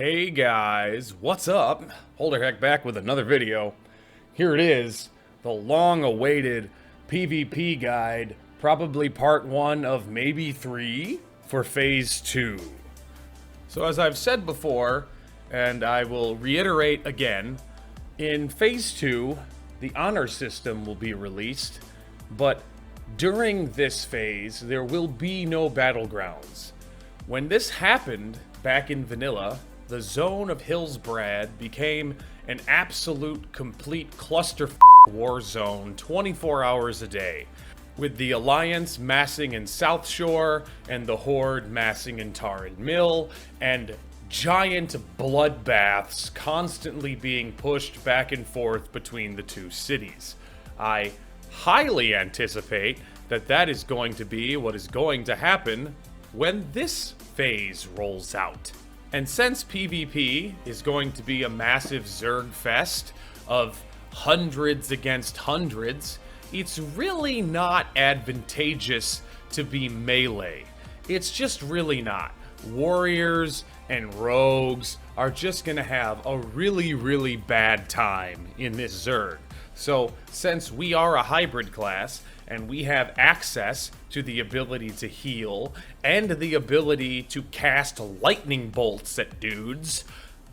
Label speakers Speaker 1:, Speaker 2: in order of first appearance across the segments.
Speaker 1: Hey guys, what's up? Holderhek back with another video. Here it is, the long-awaited PvP guide, probably part 1 of maybe 3 for Phase 2. So as I've said before, and I will reiterate again, in Phase 2, the honor system will be released, but during this phase, there will be no battlegrounds. When this happened back in vanilla, the zone of Hillsbrad became an absolute complete cluster war zone 24 hours a day, with the Alliance massing in South Shore and the Horde massing in Tarred Mill, and giant bloodbaths constantly being pushed back and forth between the two cities. I highly anticipate that that is going to be what is going to happen when this phase rolls out. And since PvP is going to be a massive Zerg fest of hundreds against hundreds, it's really not advantageous to be melee. It's just really not. Warriors and rogues are just gonna have a really bad time in this Zerg. So since we are a hybrid class and we have access to the ability to heal and the ability to cast lightning bolts at dudes,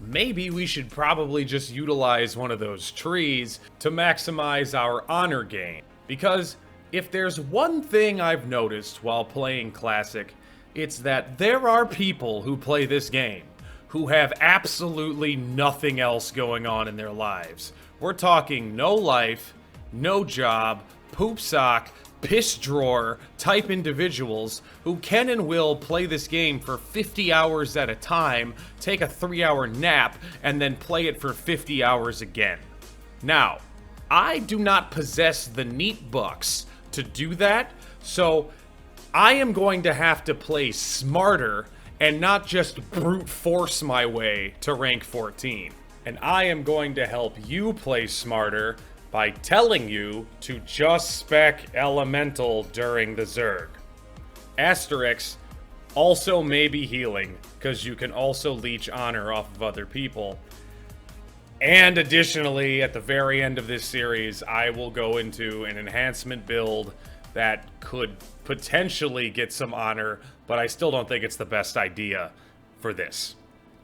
Speaker 1: maybe we should probably just utilize one of those trees to maximize our honor gain. Because if there's one thing I've noticed while playing Classic, it's that there are people who play this game who have absolutely nothing else going on in their lives. We're talking no life, no job, poop sock, piss drawer type individuals who can and will play this game for 50 hours at a time, take a 3-hour nap, and then play it for 50 hours again. Now, I do not possess the neat bucks to do that, so I am going to have to play smarter and not just brute force my way to rank 14. And I am going to help you play smarter by telling you to just spec elemental during the Zerg. Asterix also may be healing, because you can also leech honor off of other people. And additionally, at the very end of this series, I will go into an enhancement build that could potentially get some honor, but I still don't think it's the best idea for this.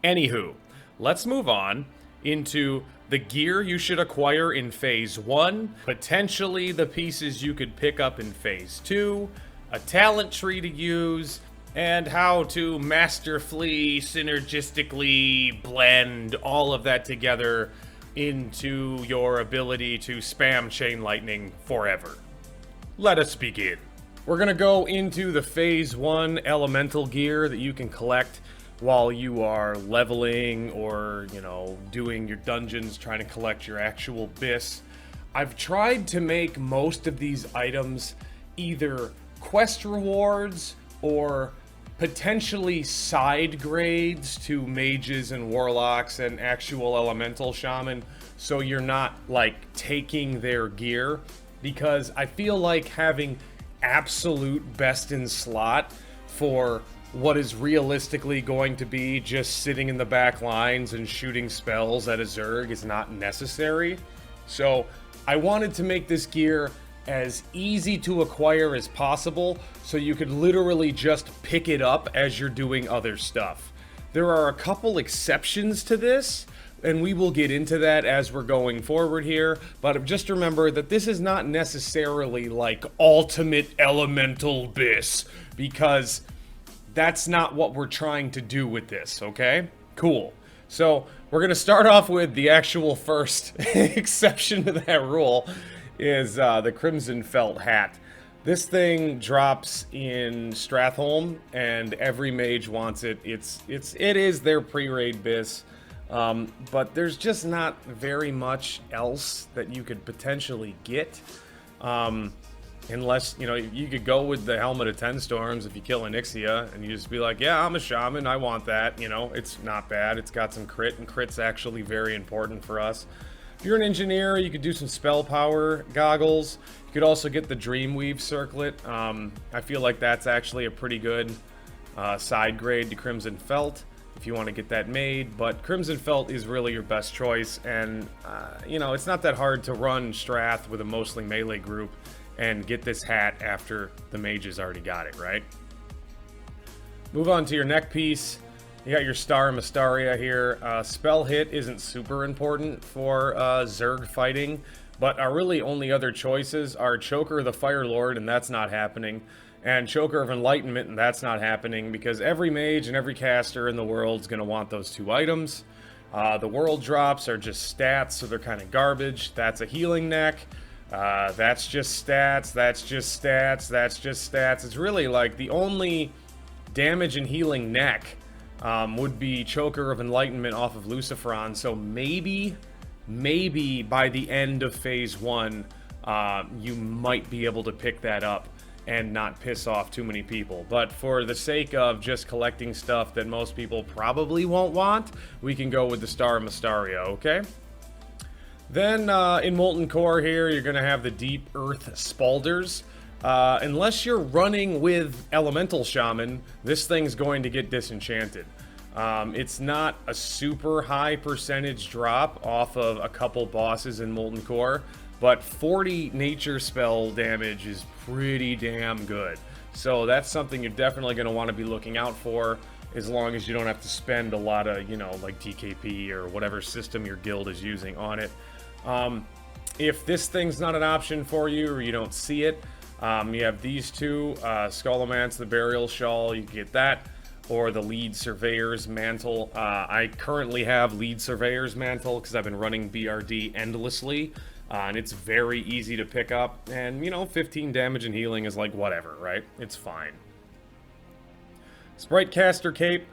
Speaker 1: Anywho, let's move on into the gear you should acquire in Phase 1, potentially the pieces you could pick up in Phase 2, a talent tree to use, and how to masterfully, synergistically blend all of that together into your ability to spam Chain Lightning forever. Let us begin. We're gonna go into the Phase 1 elemental gear that you can collect while you are leveling or, doing your dungeons, trying to collect your actual bis. I've tried to make most of these items either quest rewards or potentially side grades to mages and warlocks and actual elemental shaman, so you're not taking their gear, because I feel like having absolute best in slot for what is realistically going to be just sitting in the back lines and shooting spells at a Zerg is not necessary. So I wanted to make this gear as easy to acquire as possible, so you could literally just pick it up as you're doing other stuff. There are a couple exceptions to this, and we will get into that as we're going forward here, but just remember that this is not necessarily ultimate elemental bis, because that's not what we're trying to do with this, okay? Cool. So we're gonna start off with the actual first exception to that rule, is the Crimson Felt hat. This thing drops in Stratholme, and every mage wants it. It is their pre-raid bis, but there's just not very much else that you could potentially get. Unless, you could go with the Helmet of 10 Storms if you kill Onyxia, and you just be like, yeah, I'm a shaman, I want that, it's not bad, it's got some crit, and crit's actually very important for us. If you're an engineer, you could do some spell power goggles. You could also get the Dreamweave circlet. I feel like that's actually a pretty good side grade to Crimson Felt. if you want to get that made, but Crimson Felt is really your best choice, and, you know, it's not that hard to run Strath with a mostly melee group and get this hat after the mages already got it, right? Move on to your neck piece. You got your Star Mystaria here. Spell hit isn't super important for Zerg fighting, but our really only other choices are Choker the Fire Lord, and that's not happening, and Choker of Enlightenment, and that's not happening, because every mage and every caster in the world is going to want those two items. The world drops are just stats, so they're kind of garbage. That's a healing neck. That's just stats, that's just stats, that's just stats. It's really like the only damage and healing neck would be Choker of Enlightenment off of Luciferon, so maybe by the end of Phase 1, you might be able to pick that up and not piss off too many people. But for the sake of just collecting stuff that most people probably won't want, we can go with the Star Mystaria, okay? Then in Molten Core here, you're going to have the Deep Earth Spalders. Unless you're running with Elemental Shaman, this thing's going to get disenchanted. It's not a super high percentage drop off of a couple bosses in Molten Core, but 40 nature spell damage is pretty damn good. So that's something you're definitely going to want to be looking out for, as long as you don't have to spend a lot of, you know, like DKP or whatever system your guild is using on it. If this thing's not an option for you, or you don't see it, you have these two, Skullomance, the Burial Shawl, you can get that, or the Lead Surveyor's Mantle. I currently have Lead Surveyor's Mantle because I've been running BRD endlessly, and it's very easy to pick up, and, you know, 15 damage and healing is like whatever, right? It's fine. Sprite Caster Cape.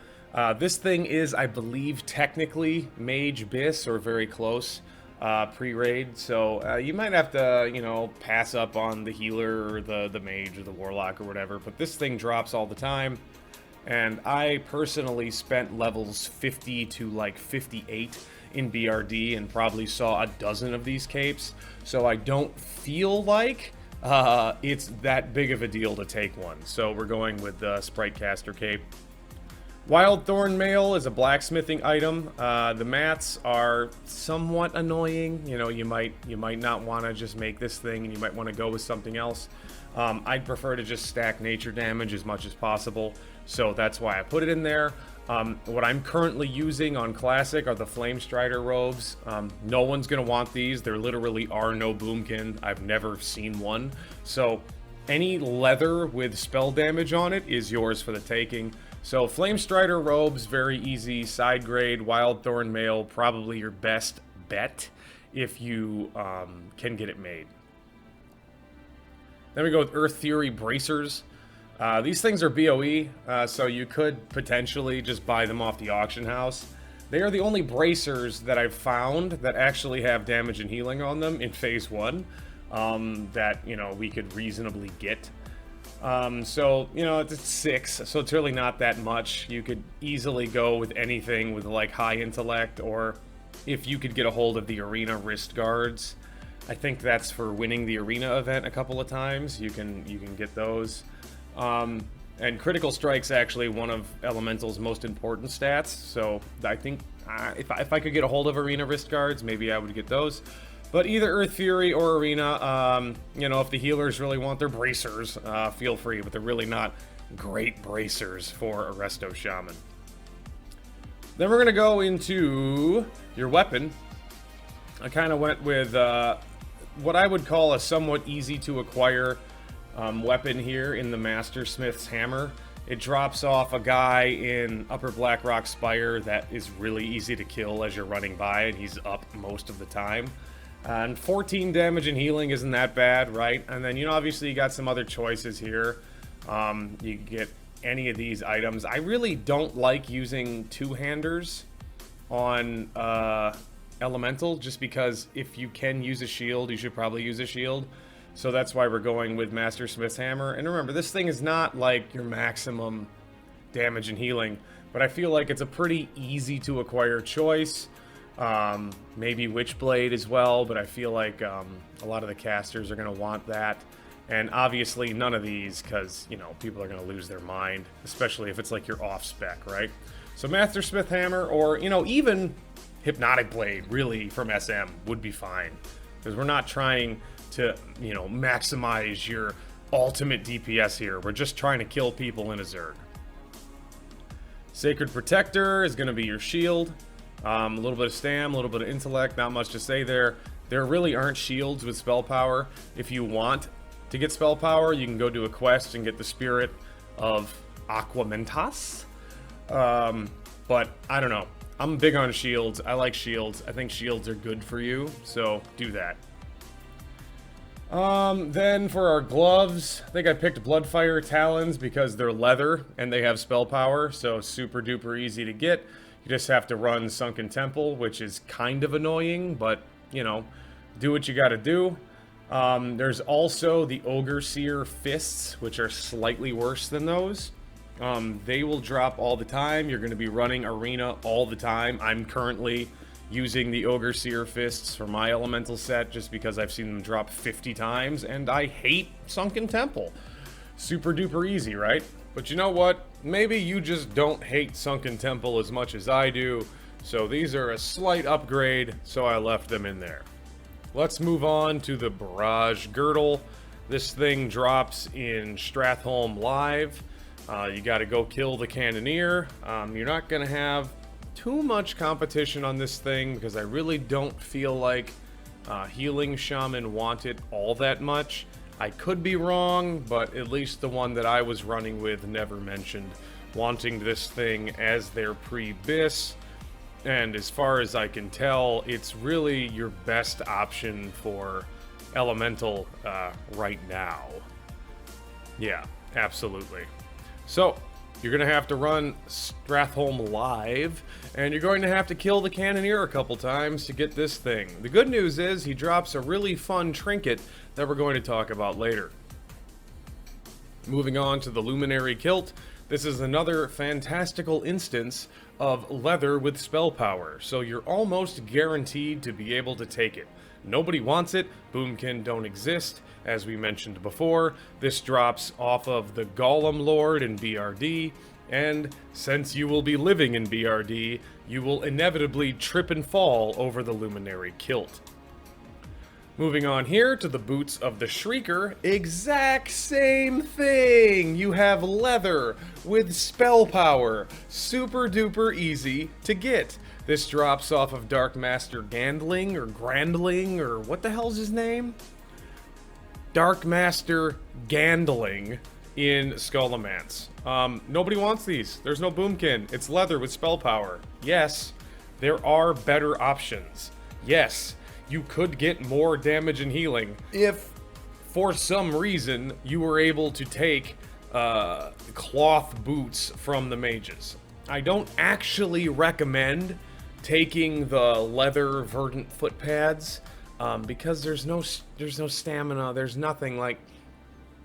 Speaker 1: This thing is, I believe, technically Mage Bis, or very close. Pre-raid, so you might have to, you know, pass up on the healer or the mage or the warlock or whatever, but this thing drops all the time, and I personally spent levels 50 to like 58 in BRD and probably saw a dozen of these capes, so I don't feel like it's that big of a deal to take one. So we're going with the Sprite Caster Cape. Wild Thorn Mail is a blacksmithing item. The mats are somewhat annoying. You know, you might not want to just make this thing, and you might want to go with something else. I'd prefer to just stack nature damage as much as possible, so that's why I put it in there. What I'm currently using on Classic are the Flame Strider robes. No one's going to want these. There literally are no Boomkin. I've never seen one. So any leather with spell damage on it is yours for the taking. So Flame Strider robes, very easy. Side grade, Wild Thorn Mail, probably your best bet if you can get it made. Then we go with Earth Fury Bracers. These things are BOE, so you could potentially just buy them off the auction house. They are the only bracers that I've found that actually have damage and healing on them in Phase 1 that, you know, we could reasonably get. So, you know, it's 6, so it's really not that much. You could easily go with anything with, like, high intellect, or if you could get a hold of the arena wrist guards. I think that's for winning the arena event a couple of times. You can get those. And critical strike's actually one of Elemental's most important stats, so I think if I could get a hold of arena wrist guards, maybe I would get those. But either Earth Fury or Arena, you know, if the healers really want their bracers, feel free, but they're really not great bracers for Arresto Shaman. Then we're going to go into your weapon. I kind of went with what I would call a somewhat easy to acquire weapon here in the Master Smith's Hammer. It drops off a guy in Upper Blackrock Spire that is really easy to kill as you're running by, and he's up most of the time. And 14 damage and healing isn't that bad, right? And then, you know, obviously you got some other choices here. You can get any of these items. I really don't like using two-handers on Elemental, just because if you can use a shield, you should probably use a shield. So that's why we're going with Master Smith's Hammer. And remember, this thing is not like your maximum damage and healing, but I feel like it's a pretty easy to acquire choice. Maybe Witchblade as well, but I feel like a lot of the casters are going to want that. And obviously none of these, because, you know, people are going to lose their mind, especially if it's like your off-spec, right? So Master Smith Hammer, or, you know, even Hypnotic Blade, really, from SM, would be fine. Because we're not trying to, you know, maximize your ultimate DPS here. We're just trying to kill people in a Zerg. Sacred Protector is going to be your shield. A little bit of stam, a little bit of intellect, not much to say there. There really aren't shields with spell power. If you want to get spell power, you can go do a quest and get the Spirit of Aquamentas. But I don't know. I'm big on shields. I like shields. I think shields are good for you, so do that. Then for our gloves, I think I picked Bloodfire Talons because they're leather and they have spell power, so super duper easy to get. You just have to run Sunken Temple, which is kind of annoying, but, you know, do what you gotta do. There's also the Ogre Seer Fists, which are slightly worse than those. They will drop all the time. You're going to be running Arena all the time. I'm currently using the Ogre Seer Fists for my elemental set just because I've seen them drop 50 times, and I hate Sunken Temple. Super duper easy, right? But you know what? Maybe you just don't hate Sunken Temple as much as I do, so these are a slight upgrade, so I left them in there. Let's move on to the Barrage Girdle. This thing drops in Stratholme Live. You got to go kill the Cannoneer. You're not going to have too much competition on this thing because I really don't feel like Healing Shaman want it all that much. I could be wrong, but at least the one that I was running with never mentioned wanting this thing as their pre-bis. And as far as I can tell, it's really your best option for Elemental right now. Yeah, absolutely. So, you're going to have to run Stratholme Live, and you're going to have to kill the Cannoneer a couple times to get this thing. The good news is he drops a really fun trinket that we're going to talk about later. Moving on to the Luminary Kilt, this is another fantastical instance of leather with spell power, so you're almost guaranteed to be able to take it. Nobody wants it, Boomkin don't exist, as we mentioned before. This drops off of the Golem Lord in BRD, and since you will be living in BRD, you will inevitably trip and fall over the Luminary Kilt. Moving on here to the Boots of the Shrieker, exact same thing! You have leather with spell power, super duper easy to get. This drops off of Dark Master Gandling, or Grandling, or what the hell's his name? Dark Master Gandling in Skullomance. Nobody wants these. There's no Boomkin. It's leather with spell power. Yes, there are better options. Yes, you could get more damage and healing if, for some reason, you were able to take cloth boots from the mages. I don't actually recommend taking the leather verdant foot pads because there's no stamina. There's nothing. Like,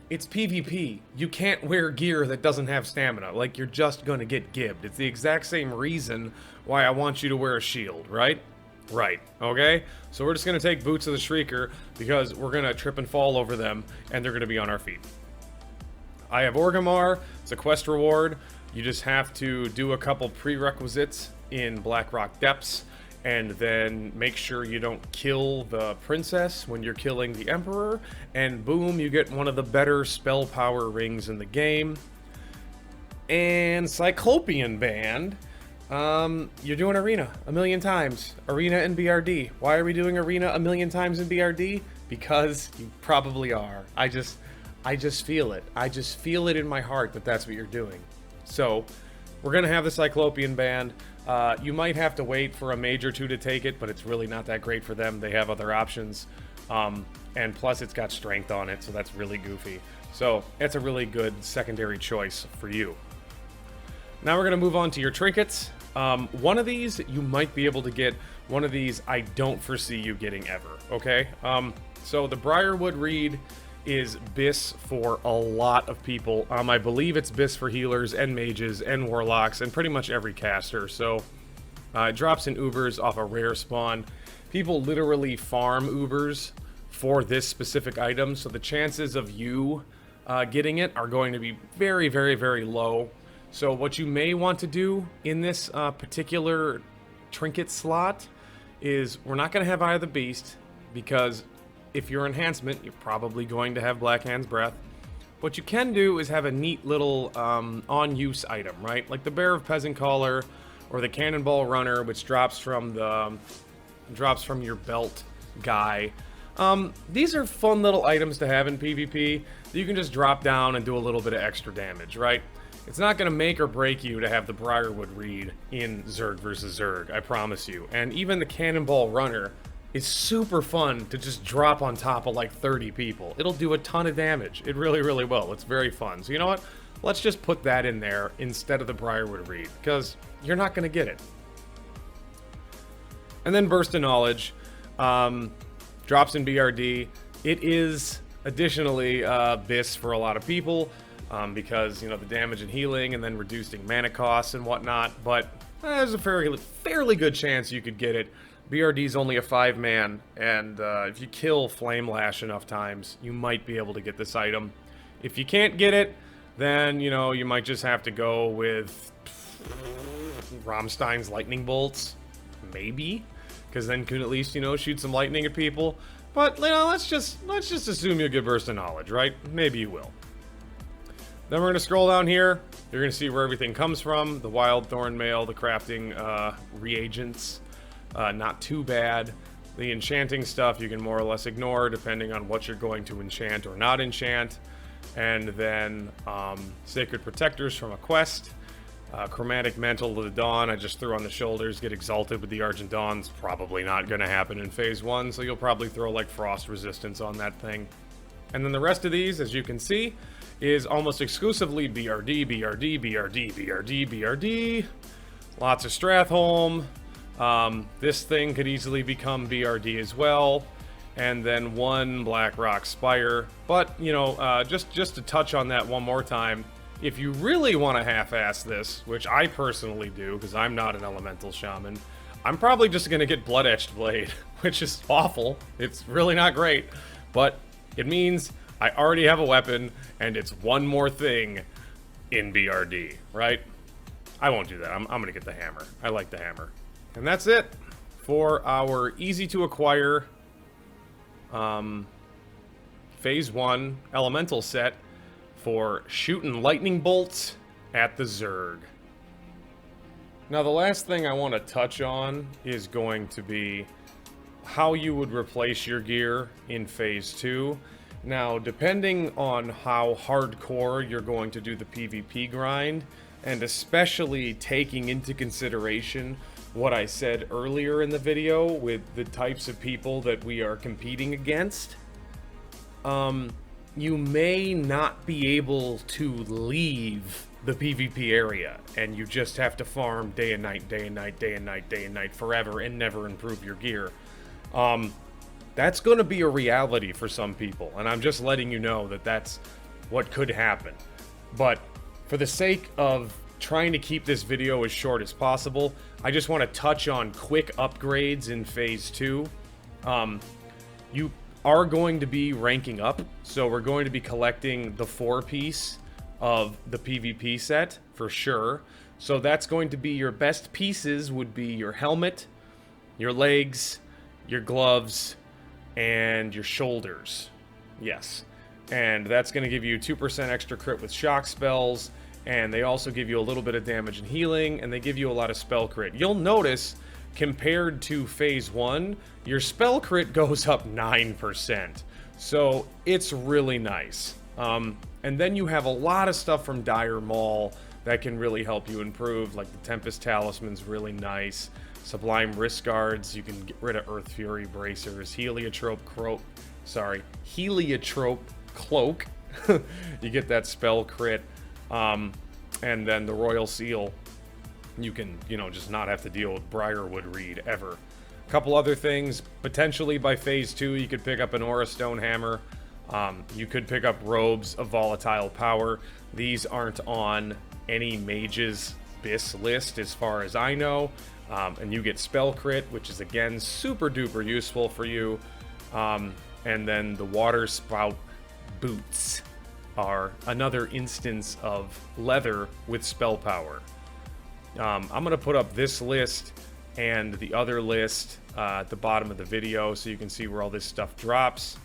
Speaker 1: it's PvP. You can't wear gear that doesn't have stamina. Like, you're just gonna get gibbed. It's the exact same reason why I want you to wear a shield, right? Right, okay? So we're just gonna take Boots of the Shrieker because we're gonna trip and fall over them and they're gonna be on our feet. I have Orgrimmar. It's a quest reward. You just have to do a couple prerequisites in Blackrock Depths and then make sure you don't kill the princess when you're killing the Emperor, and boom, you get one of the better spell power rings in the game. And Cyclopean Band, you're doing Arena a million times. Arena and BRD. Why are we doing Arena a million times in BRD? Because you probably are. I just feel it. I just feel it in my heart that that's what you're doing. So, we're gonna have the Cyclopean Band. You might have to wait for a mage or two to take it, but it's really not that great for them. They have other options. And plus it's got strength on it, so that's really goofy. So, it's a really good secondary choice for you. Now we're gonna move on to your trinkets. One of these you might be able to get. One of these I don't foresee you getting ever, okay? So the Briarwood Reed is BIS for a lot of people. I believe it's BIS for healers and mages and warlocks and pretty much every caster. So it drops in Ubers off a rare spawn. People literally farm Ubers for this specific item, so the chances of you getting it are going to be very, very, very low. So what you may want to do in this particular trinket slot is we're not going to have Eye of the Beast, because if you're enhancement, you're probably going to have Black Hand's Breath. What you can do is have a neat little on-use item, right? Like the Bear of Peasant Collar or the Cannonball Runner, which drops from your belt guy. These are fun little items to have in PvP that you can just drop down and do a little bit of extra damage, right? It's not going to make or break you to have the Briarwood Reed in Zerg versus Zerg, I promise you. And even the Cannonball Runner is super fun to just drop on top of like 30 people. It'll do a ton of damage. It really, really will. It's very fun. So you know what? Let's just put that in there instead of the Briarwood Reed, because you're not going to get it. And then Burst of Knowledge. Drops in BRD. It is additionally BIS for a lot of people, because, you know, the damage and healing and then reducing mana costs and whatnot, but there's a fairly good chance you could get it. BRD is only a 5-man, and if you kill Flame Lash enough times, you might be able to get this item. If you can't get it, then, you know, you might just have to go with Rammstein's Lightning Bolts, maybe, because then you can at least, you know, shoot some lightning at people. But, you know, let's just assume you'll get Burst of Knowledge, right? Maybe you will. Then we're going to scroll down here. You're going to see where everything comes from. The Wild Thorn Mail, the crafting reagents. Not too bad. The enchanting stuff you can more or less ignore depending on what you're going to enchant or not enchant. And then Sacred Protectors from a quest. Chromatic Mantle of the Dawn, I just threw on the shoulders. Get Exalted with the Argent Dawn's probably not going to happen in Phase 1, so you'll probably throw like Frost Resistance on that thing. And then the rest of these, as you can see, is almost exclusively BRD, BRD, BRD, BRD, BRD. Lots of Stratholme. This thing could easily become BRD as well. And then one Blackrock Spire. But, you know, just to touch on that one more time, if you really want to half-ass this, which I personally do, because I'm not an elemental shaman, I'm probably just going to get Blood Etched Blade, which is awful. It's really not great, but it means I already have a weapon, and it's one more thing in BRD, right? I won't do that. I'm going to get the hammer. I like the hammer. And that's it for our easy-to-acquire Phase 1 elemental set for shooting lightning bolts at the Zerg. Now, the last thing I want to touch on is going to be how you would replace your gear in Phase 2. Now, depending on how hardcore you're going to do the PvP grind, and especially taking into consideration what I said earlier in the video with the types of people that we are competing against, you may not be able to leave the PvP area, and you just have to farm day and night, day and night, day and night, day and night forever and never improve your gear. That's going to be a reality for some people, and I'm just letting you know that that's what could happen. But for the sake of trying to keep this video as short as possible, I just want to touch on quick upgrades in Phase 2. You are going to be ranking up, so we're going to be collecting the 4-piece of the PvP set for sure. So that's going to be your best pieces would be your helmet, your legs, your gloves, and your shoulders. Yes. And that's going to give you 2% extra crit with shock spells, and they also give you a little bit of damage and healing, and they give you a lot of spell crit. You'll notice, compared to Phase 1, your spell crit goes up 9%. So it's really nice. And then you have a lot of stuff from Dire Maul that can really help you improve, like the Tempest Talisman's really nice. Sublime Wrist Guards, you can get rid of Earth Fury Bracers, Heliotrope Cloak, you get that spell crit, and then the Royal Seal, you can, you know, just not have to deal with Briarwood Reed ever. A couple other things, potentially by Phase 2, you could pick up an Aura Stone Hammer, you could pick up Robes of Volatile Power. These aren't on any mage's BIS list as far as I know. And you get Spell Crit, which is again super duper useful for you. And then the Water Spout Boots. are another instance of leather with spell power. I'm going to put up this list and the other list at the bottom of the video so you can see where all this stuff drops.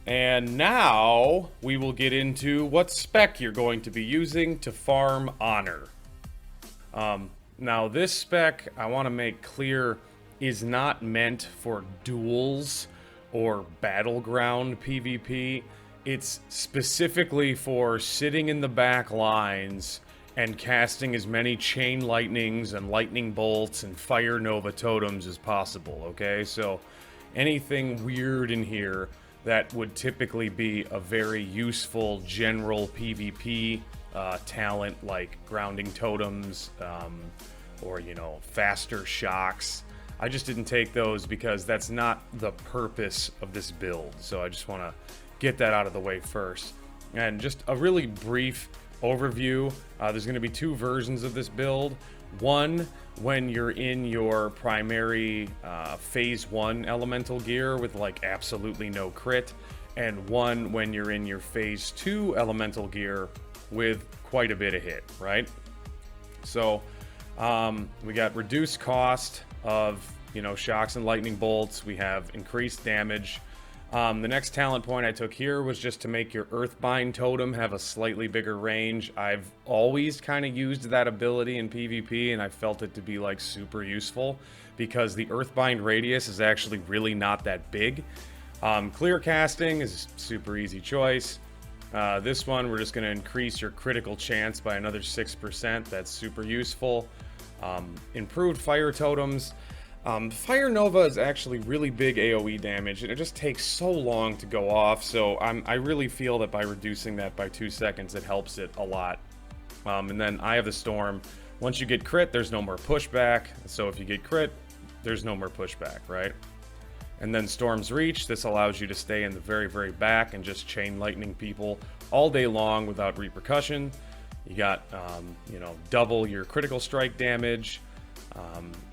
Speaker 1: And now we will get into what spec you're going to be using to farm honor. Now this spec, I want to make clear, is not meant for duels or battleground PvP. It's specifically for sitting in the back lines and casting as many chain lightnings and lightning bolts and fire nova totems as possible, okay? So anything weird in here that would typically be a very useful general PvP talent, like grounding totems, or, you know, faster shocks. I just didn't take those because that's not the purpose of this build. So I just want to get that out of the way first. And just a really brief overview. There's going to be two versions of this build. One, when you're in your primary phase 1 elemental gear with like absolutely no crit. And one when you're in your phase 2 elemental gear with quite a bit of hit, right? So we got reduced cost of, you know, shocks and lightning bolts. We have increased damage. The next talent point I took here was just to make your Earthbind totem have a slightly bigger range. I've always kind of used that ability in PvP, and I felt it to be like super useful because the Earthbind radius is actually really not that big. Clear casting is a super easy choice. This one, we're just going to increase your critical chance by another 6%. That's super useful. Improved fire totems. Fire Nova is actually really big AoE damage, and it just takes so long to go off, so I really feel that by reducing that by 2 seconds, it helps it a lot. And then Eye of the Storm. Once you get crit, there's no more pushback, so if you get crit, there's no more pushback, right? And then Storm's Reach. This allows you to stay in the very, very back and just chain lightning people all day long without repercussion. You got, you know, double your critical strike damage.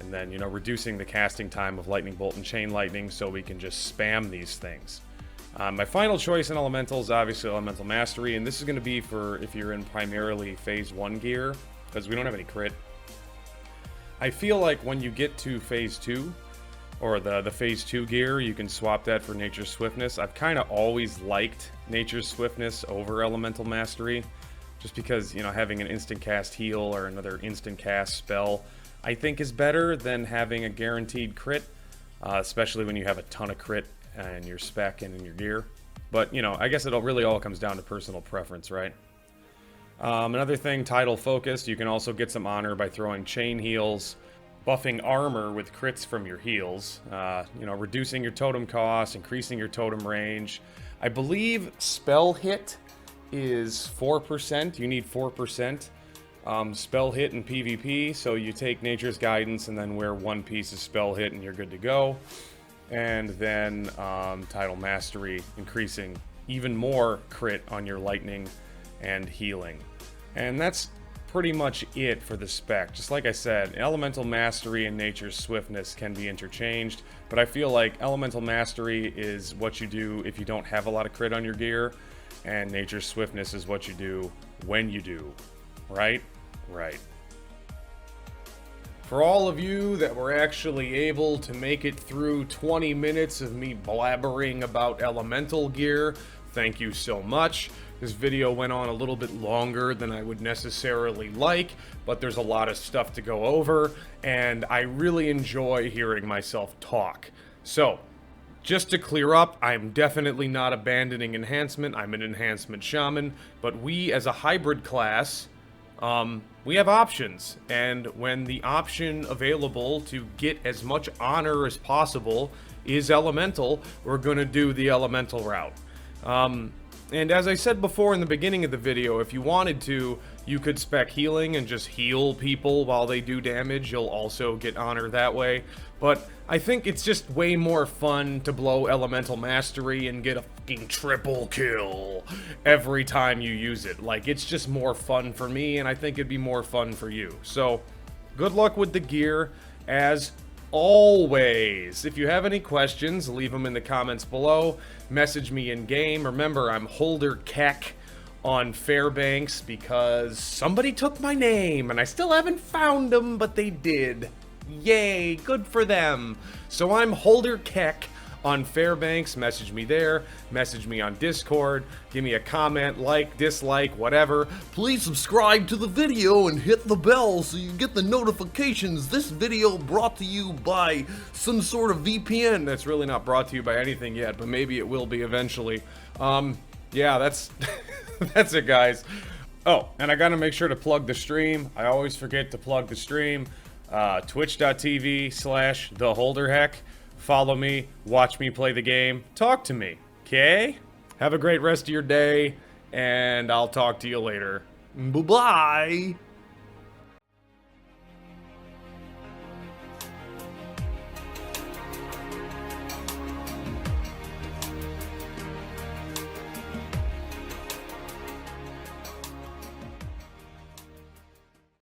Speaker 1: And then, you know, reducing the casting time of Lightning Bolt and Chain Lightning so we can just spam these things. My final choice in Elemental is obviously Elemental Mastery, and this is going to be for if you're in primarily Phase 1 gear, because we don't have any crit. I feel like when you get to Phase 2, or the Phase 2 gear, you can swap that for Nature's Swiftness. I've kind of always liked Nature's Swiftness over Elemental Mastery, just because, you know, having an instant cast heal or another instant cast spell I think is better than having a guaranteed crit, especially when you have a ton of crit in your spec and in your gear. But, you know, I guess it really all comes down to personal preference, right? Another thing, title focused. You can also get some honor by throwing chain heals, buffing armor with crits from your heals, you know, reducing your totem cost, increasing your totem range. I believe spell hit is 4%. You need 4%. Spell hit in PvP, so you take Nature's Guidance and then wear one piece of spell hit and you're good to go. And then Title Mastery, increasing even more crit on your lightning and healing. And that's pretty much it for the spec. Just like I said, Elemental Mastery and Nature's Swiftness can be interchanged, but I feel like Elemental Mastery is what you do if you don't have a lot of crit on your gear, and Nature's Swiftness is what you do when you do, right? Right. For all of you that were actually able to make it through 20 minutes of me blabbering about elemental gear, thank you so much. This video went on a little bit longer than I would necessarily like, but there's a lot of stuff to go over, and I really enjoy hearing myself talk. So, just to clear up, I'm definitely not abandoning enhancement. I'm an enhancement shaman, but we as a hybrid class, we have options, and when the option available to get as much honor as possible is elemental, we're going to do the elemental route. And as I said before in the beginning of the video, if you wanted to, you could spec healing and just heal people while they do damage. You'll also get honor that way. But I think it's just way more fun to blow Elemental Mastery and get a fucking triple kill every time you use it. Like, it's just more fun for me, and I think it'd be more fun for you. So, good luck with the gear, as always. If you have any questions, leave them in the comments below. Message me in game. Remember, I'm Holderkek on Fairbanks because somebody took my name and I still haven't found them, but they did. Yay, good for them. So I'm Holderkek on Fairbanks. Message me there, message me on Discord, give me a comment, like, dislike, whatever.
Speaker 2: Please subscribe to the video and hit the bell so you get the notifications. This video brought to you by some sort of VPN.
Speaker 1: That's really not brought to you by anything yet, but maybe it will be eventually. Yeah, that's that's it, guys. Oh, and I gotta make sure to plug the stream. I always forget to plug the stream. Twitch.tv/theholderhek. Follow me, watch me play the game, talk to me, okay? Have a great rest of your day, and I'll talk to you later.
Speaker 2: Bye-bye.